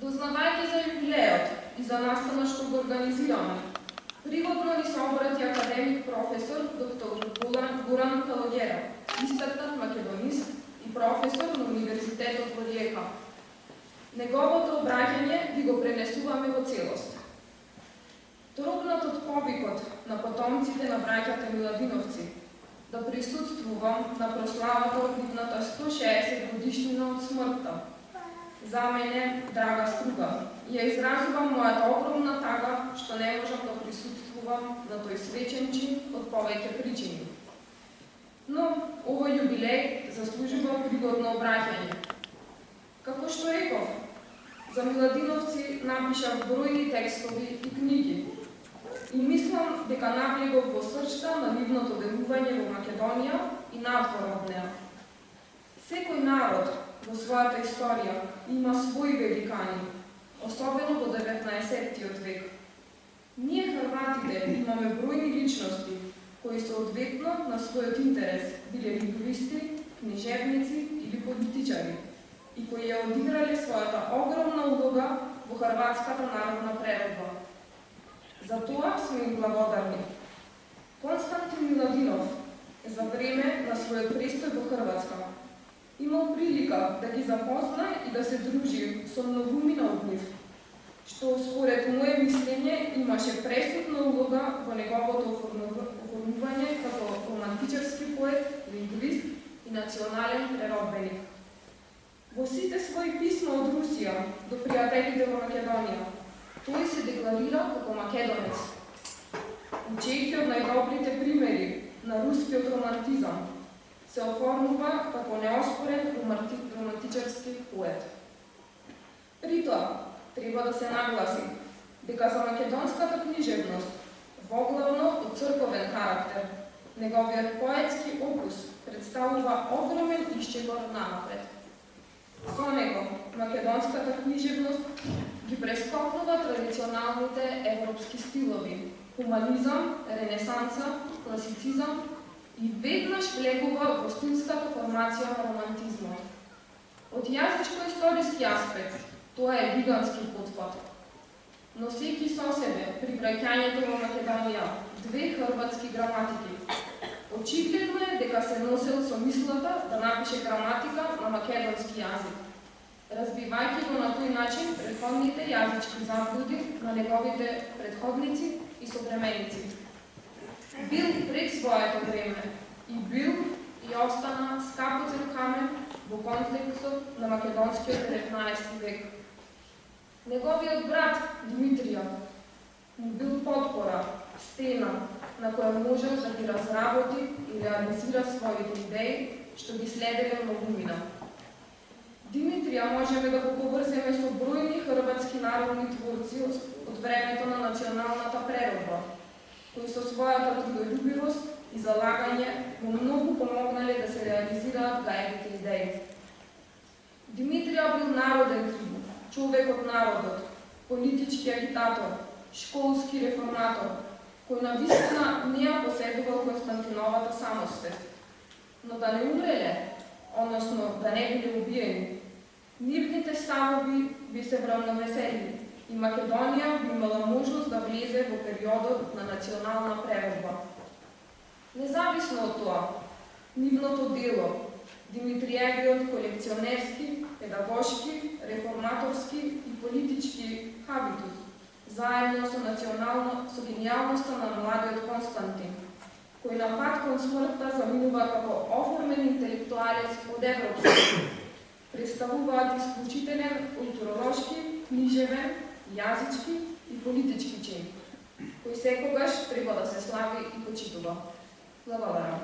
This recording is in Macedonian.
Дознавајќи за юбилеот и за настана што го организираме, пригодно ни се обрати академик професор доктор Горан Калогера, истакнат македонист и професор на Универзитетот во Риека. Неговото обраќање ги го пренесуваме во целост. Трогнат од повикот на потомците на браќата Миладиновци да присуствувам на прославата од идната 160 годишнина од смртта, за мене драга струга, ја изразувам мојата огромна тага што не можам да присуствувам на тој свечен чин од повеќе причини. Но овој јубилеј заслужува пригодно обраќање. Како што реков, за Миладиновци напишав бројни текстови и книги и мислам дека навлегов во срцта на нивното делување во Македонија и надвор од неа. Секој народ во својата историја има своји великани, особено во 19-тиот век. Ние хрватите имаме бројни личности кои се одветно на својот интерес биле лингвисти, книжевници или политичари и кои ја одиграле својата огромна улога во хрватската народна преродба. За тоа сме им благодарни. Константин Миладинов за време на својот престој во Хрватска имал прилика да ги запозна и да се дружи со многумина од нив, што според моје мислење имаше пресудна улога во неговото оформување како романтичарски поет, лингвист и национален преродбеник. Во сите своји писма од Русија до пријателите во Македонија, тој се декларира како македонец. Учејќи од најдобрите примери на рускиот романтизам, се оформува како неоспорен романтичарски поет. Притоа, треба да се нагласи дека за македонската книжевност, воглавно од црковен карактер, неговиот поетски опус представува огромен исчекор напред. Со него, македонската книжевност ги прескокнува традиционалните европски стилови, хуманизам, ренесанса, класицизам и веднаш влегува во стилската формација на романтизмот. Од јазичко-историски аспект, тоа е гигантски потфат. Носејќи со себе при браќањето во Македонија две хрватски граматики, очигледно е дека се носел со мислата да напише граматика на македонски јазик, разбивајќи го на тој начин претходните јазички заблуди на неговите претходници и современици. Бил пред своето време и бил и остана скапоцен камен во контекстот на македонскиот 19 век. Неговиот брат Димитрија му бил потпора, стена на која можел да ги разработи и реализира своите идеи, што ги следеле многумина. Димитрија можеме да го поврземе со бројни хрватски народни творци од времето на националната преродба, кои со својата трудолюбивост и залагање го многу помогнале да се реализираат гаевите идеи. Димитрија бил народен трибун, човек од народот, политички агитатор, школски реформатор, кој навистина не ја поседувал Константиновата самосвест. Но да не умреле, односно да не биле убиени, нивните ставови би се вравновеселили и Македонија би имала можност да влезе во периодот на национална преродба. Независно од тоа, нивното дело, Димитриевиот колекционерски, педагошки, реформаторски и политички хабитус, заедно со гениалноста на младиот Константин, кој на пат кон смртта заминува како оформен интелектуалец од европски, представуваат исклучителен културолошки, книжевен, јазички и политички чин, кој секогаш треба да се слави и почитува. Благодарам.